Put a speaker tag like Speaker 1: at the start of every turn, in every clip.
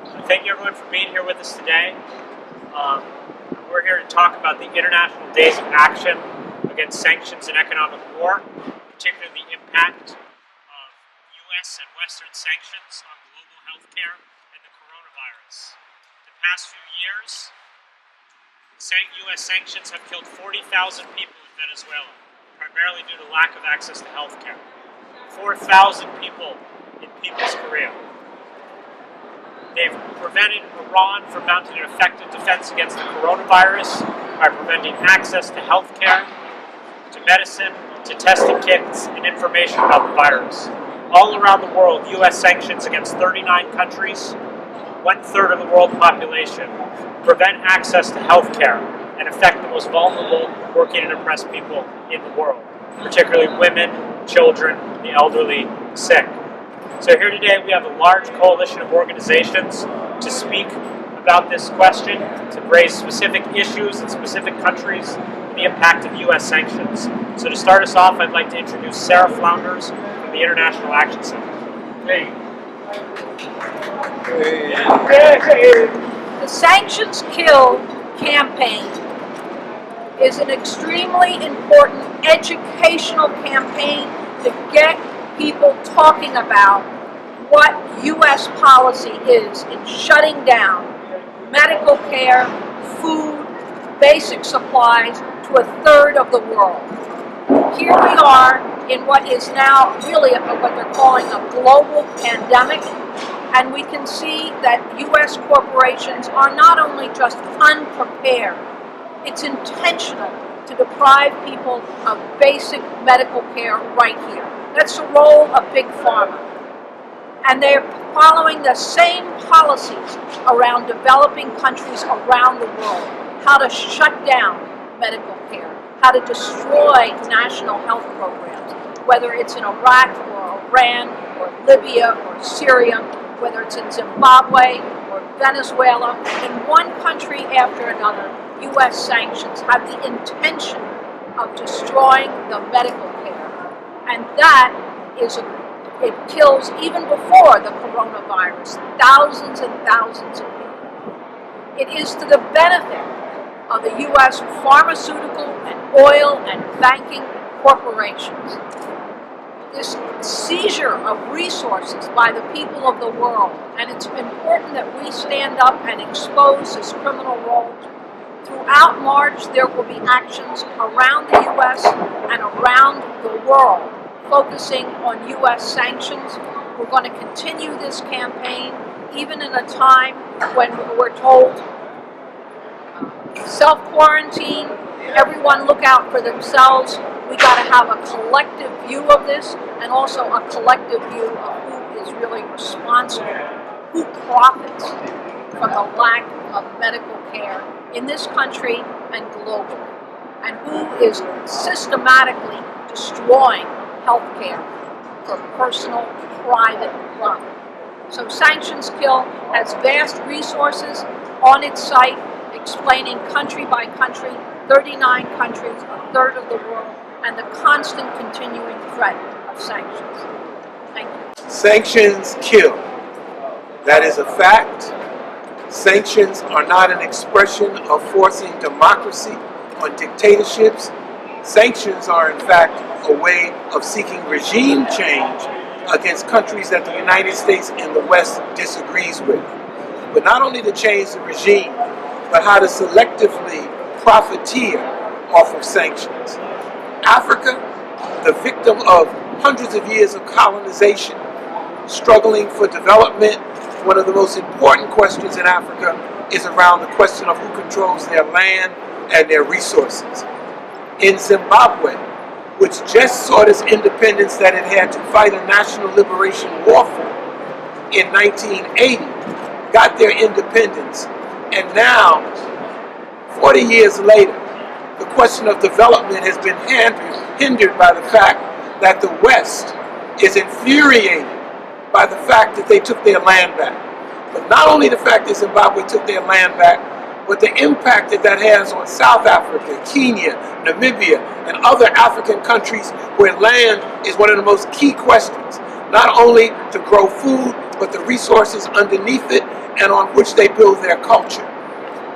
Speaker 1: Thank you everyone for being here with us today. We're here to talk about the International Days of Action against Sanctions and Economic War, particularly the impact of U.S. and Western sanctions on global healthcare and the coronavirus. The past few years, U.S. sanctions have killed 40,000 people in Venezuela, primarily due to lack of access to healthcare. 4,000 people in People's Korea. They've prevented Iran from mounting an effective defense against the coronavirus by preventing access to health care, to medicine, to testing kits, and information about the virus. All around the world, U.S. sanctions against 39 countries, 1/3 of the world population, prevent access to health care and affect the most vulnerable, working and oppressed people in the world, particularly women, children, the elderly, the sick. So here today we have a large coalition of organizations to speak about this question, to raise specific issues in specific countries, and the impact of U.S. sanctions. So to start us off, I'd like to introduce Sarah Flounders from the International Action Center. Hey.
Speaker 2: The SanctionsKill campaign is an extremely important educational campaign to get people talking about what U.S. policy is in shutting down medical care, food, basic supplies to 1/3 of the world. Here we are in what is now really what they're calling a global pandemic, and we can see that U.S. corporations are not only just unprepared, it's intentional to deprive people of basic medical care right here. That's the role of Big Pharma. And they're following the same policies around developing countries around the world, how to shut down medical care, how to destroy national health programs, whether it's in Iraq or Iran or Libya or Syria, whether it's in Zimbabwe or Venezuela. In one country after another, U.S. sanctions have the intention of destroying the medical care. And that it kills, even before the coronavirus, thousands and thousands of people. It is to the benefit of the U.S. pharmaceutical and oil and banking corporations. This seizure of resources by the people of the world, and it's important that we stand up and expose this criminal role. Throughout March, there will be actions around the U.S. and around the world focusing on U.S. sanctions. We're going to continue this campaign even in a time when we're told self-quarantine, everyone look out for themselves. We got to have a collective view of this, and also a collective view of who is really responsible, who profits from the lack of medical care in this country and globally, and who is systematically destroying healthcare for personal, private profit. So SanctionsKill has vast resources on its site explaining country by country, 39 countries, 1/3 of the world, and the constant continuing threat of sanctions. Thank you.
Speaker 3: Sanctions kill. That is a fact. Sanctions are not an expression of forcing democracy on dictatorships. Sanctions are, in fact, a way of seeking regime change against countries that the United States and the West disagrees with. But not only to change the regime, but how to selectively profiteer off of sanctions. Africa, the victim of hundreds of years of colonization, struggling for development. One of the most important questions in Africa is around the question of who controls their land and their resources. In Zimbabwe, which just sought its independence that it had to fight a national liberation war for in 1980, got their independence, and now, 40 years later, the question of development has been hindered by the fact that the West is infuriated by the fact that they took their land back. But not only the fact that Zimbabwe took their land back, but the impact that that has on South Africa, Kenya, Namibia, and other African countries where land is one of the most key questions, not only to grow food, but the resources underneath it and on which they build their culture.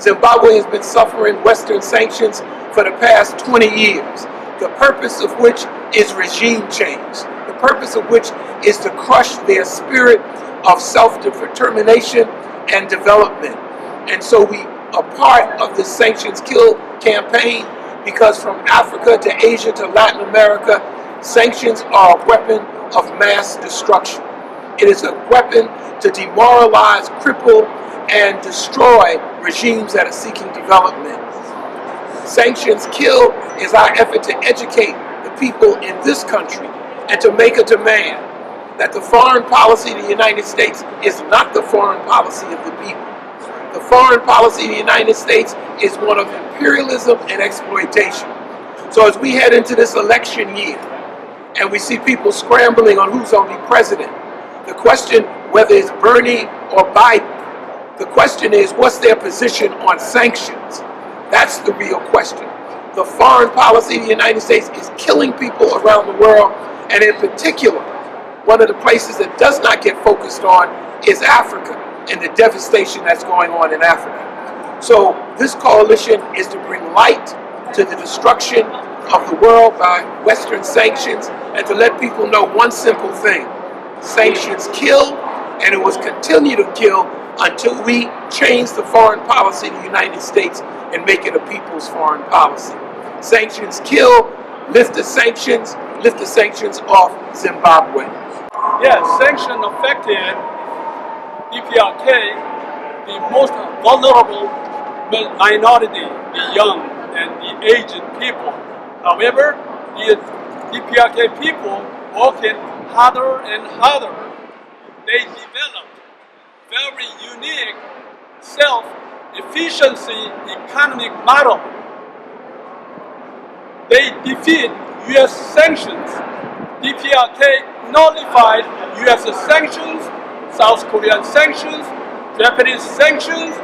Speaker 3: Zimbabwe has been suffering Western sanctions for the past 20 years, the purpose of which is regime change, the purpose of which is to crush their spirit of self-determination and development. And so we are part of the SanctionsKill campaign because from Africa to Asia to Latin America, sanctions are a weapon of mass destruction. It is a weapon to demoralize, cripple, and destroy regimes that are seeking development. SanctionsKill is our effort to educate the people in this country and to make a demand that the foreign policy of the United States is not the foreign policy of the people. The foreign policy of the United States is one of imperialism and exploitation. So as we head into this election year and we see people scrambling on who's going to be president, the question whether it's Bernie or Biden, the question is what's their position on sanctions? That's the real question. The foreign policy of the United States is killing people around the world, and in particular, one of the places that does not get focused on is Africa and the devastation that's going on in Africa. So this coalition is to bring light to the destruction of the world by Western sanctions and to let people know one simple thing: sanctions kill, and it will continue to kill until we change the foreign policy of the United States and make it a people's foreign policy. Sanctions kill, lift the sanctions off Zimbabwe.
Speaker 4: Yes, sanctions affected DPRK, the most vulnerable minority, the young and the aged people. However, the DPRK people working harder and harder. They developed very unique self-efficiency economic model. They defeat U.S. sanctions. DPRK nullified U.S. sanctions, South Korean sanctions, Japanese sanctions,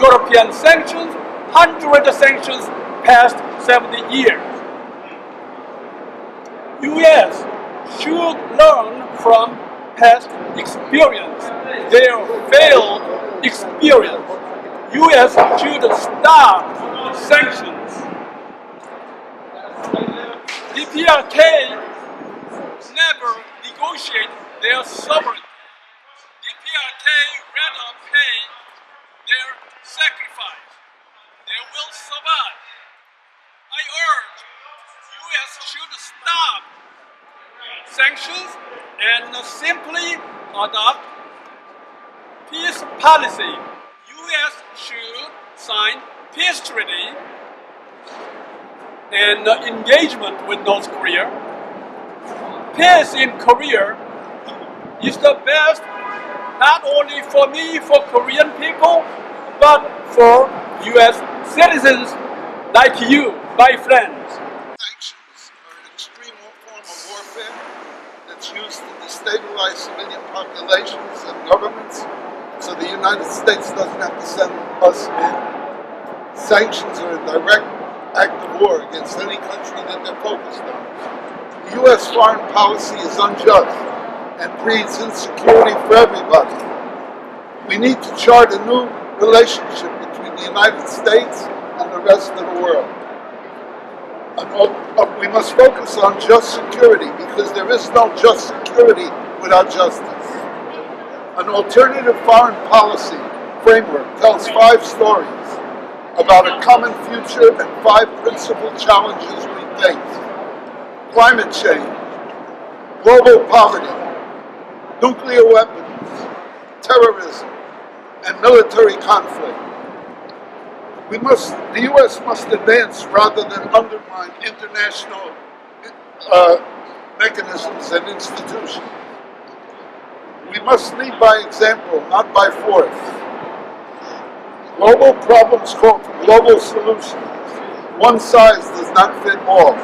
Speaker 4: European sanctions, hundreds of sanctions past 70 years. U.S. should learn from past experience, their failed experience. U.S. should stop sanctions. DPRK never negotiate their sovereignty. DPRK rather pay their sacrifice. They will survive. I urge U.S. should stop sanctions and simply adopt peace policy. U.S. should sign peace treaty and engagement with North Korea. Peace in Korea is the best not only for me, for Korean people, but for U.S. citizens like you, my friends.
Speaker 5: Sanctions are an extreme form of warfare that's used to destabilize civilian populations and governments, so the United States doesn't have to send us in. Sanctions are a direct act of war against any country that they're focused on. The U.S. foreign policy is unjust and breeds insecurity for everybody. We need to chart a new relationship between the United States and the rest of the world. We must focus on just security, because there is no just security without justice. An alternative foreign policy framework tells 5 stories about a common future and 5 principal challenges we face: climate change, global poverty, nuclear weapons, terrorism, and military conflict. The U.S. must advance rather than undermine international mechanisms and institutions. We must lead by example, not by force. Global problems call for global solutions. One size does not fit all.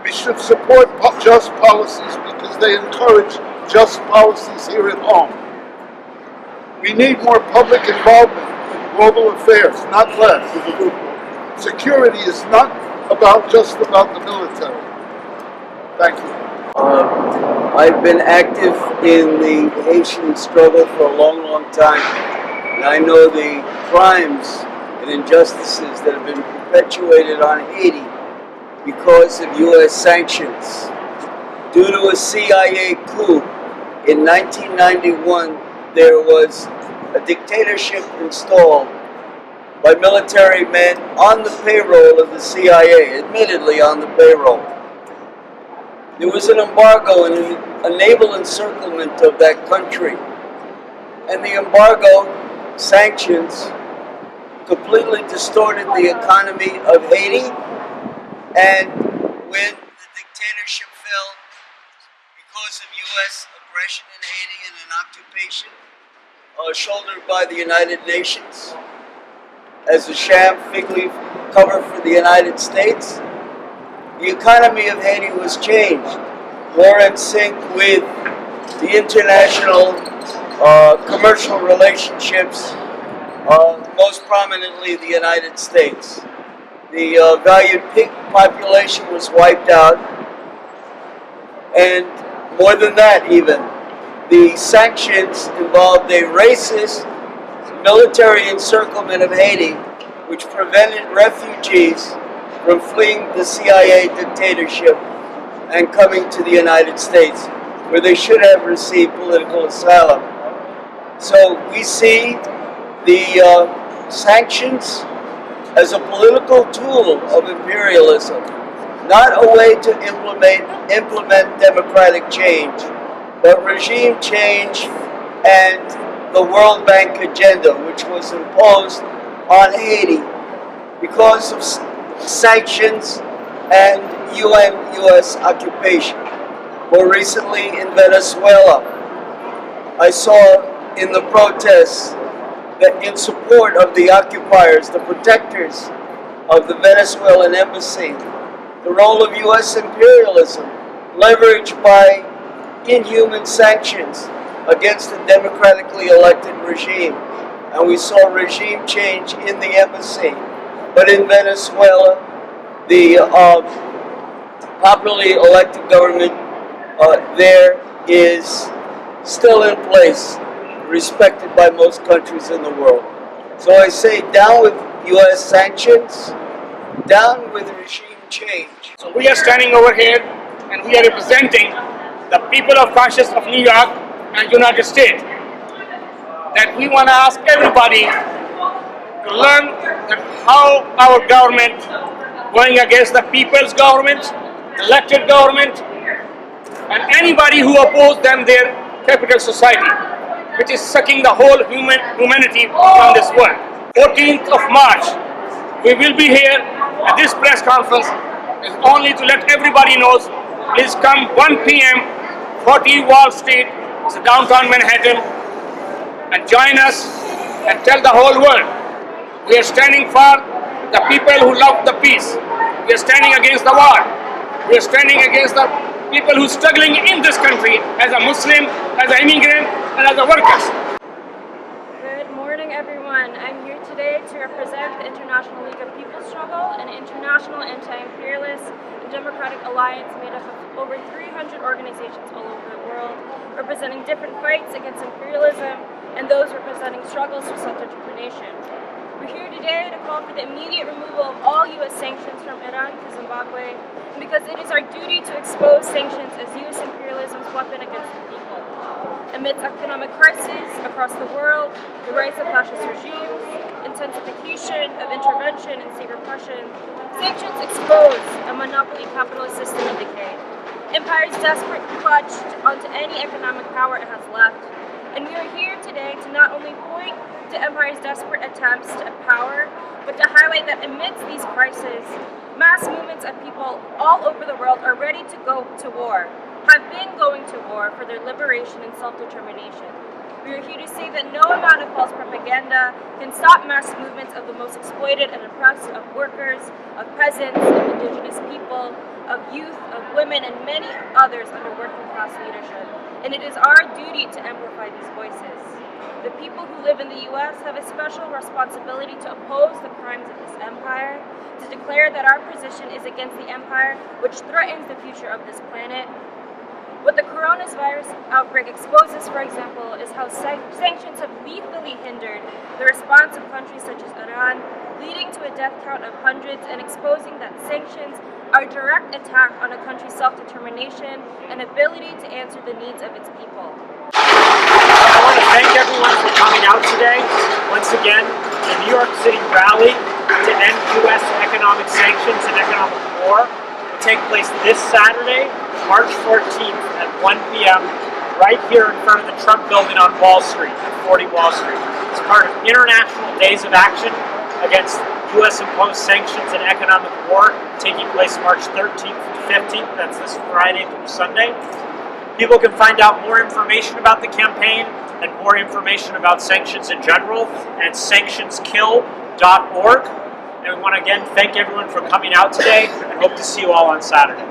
Speaker 5: We should support just policies because they encourage just policies here at home. We need more public involvement in global affairs, not less. Security is not just about the military. Thank you.
Speaker 6: I've been active in the Haitian struggle for a long, long time, and I know the crimes and injustices that have been perpetuated on Haiti because of U.S. sanctions. Due to a CIA coup in 1991, there was a dictatorship installed by military men on the payroll of the CIA, admittedly on the payroll. There was an embargo and a naval encirclement of that country. And the embargo, sanctions, completely distorted the economy of Haiti. And when the dictatorship fell because of U.S. aggression in Haiti and an occupation shouldered by the United Nations as a sham fig leaf cover for the United States, the economy of Haiti was changed, more in sync with the international commercial relationships, most prominently the United States. The valued pig population was wiped out, and more than that even, the sanctions involved a racist military encirclement of Haiti, which prevented refugees from fleeing the CIA dictatorship and coming to the United States, where they should have received political asylum. So we see the sanctions as a political tool of imperialism, not a way to implement democratic change, but regime change and the World Bank agenda, which was imposed on Haiti because of sanctions and UN-US occupation. More recently in Venezuela, I saw in the protests that in support of the occupiers, the protectors of the Venezuelan embassy, the role of US imperialism leveraged by inhuman sanctions against a democratically elected regime. And we saw regime change in the embassy. But in Venezuela, the popularly elected government there is still in place, respected by most countries in the world. So I say down with US sanctions, down with regime change.
Speaker 7: So we are standing over here and we are representing the people of conscience of New York and United States. That we want to ask everybody to learn that how our government going against the people's government, elected government, and anybody who opposes them, their capital society, which is sucking the whole humanity from this world. 14th of March, we will be here at this press conference is only to let everybody know, please come 1 p.m., 40 Wall Street, it's downtown Manhattan, and join us and tell the whole world we are standing for the people who love the peace. We are standing against the war. We are standing against the people who are struggling in this country as a Muslim, as an immigrant, and as a workers.
Speaker 8: Good morning, everyone. I'm here today to represent the International League of People's Struggle, an international anti-imperialist and democratic alliance made up of over 300 organizations all over the world, representing different fights against imperialism and those representing struggles for self-determination. We're here today to call for the immediate removal of all U.S. sanctions from Iran to Zimbabwe, because it is our duty to expose sanctions as U.S. imperialism's weapon against the people. Amidst economic crises across the world, the rise of fascist regimes, intensification of intervention and state repression, sanctions expose a monopoly capitalist system in decay. Empires desperate to clutch onto any economic power it has left. And we are here today to not only point to empire's desperate attempts at power, but to highlight that amidst these crises, mass movements of people all over the world are ready to go to war, have been going to war for their liberation and self-determination. We are here to say that no amount of false propaganda can stop mass movements of the most exploited and oppressed, of workers, of peasants, of indigenous people, of youth, of women, and many others under working class leadership. And it is our duty to amplify these voices. The people who live in the U.S. have a special responsibility to oppose the crimes of this empire, to declare that our position is against the empire which threatens the future of this planet. What the coronavirus outbreak exposes, for example, is how sanctions have lethally hindered the response of countries such as Iran, leading to a death count of hundreds and exposing that sanctions are a direct attack on a country's self-determination and ability to answer the needs of its people.
Speaker 1: I want to thank everyone for coming out today. Once again, the New York City rally to end U.S. economic sanctions and economic war will take place this Saturday, March 14th at 1 p.m. right here in front of the Trump building on Wall Street, at 40 Wall Street. It's part of International Days of Action against U.S.-imposed sanctions and economic war, taking place March 13th to 15th. That's this Friday through Sunday. People can find out more information about the campaign and more information about sanctions in general at SanctionsKill.org. And we want to again thank everyone for coming out today and hope to see you all on Saturday.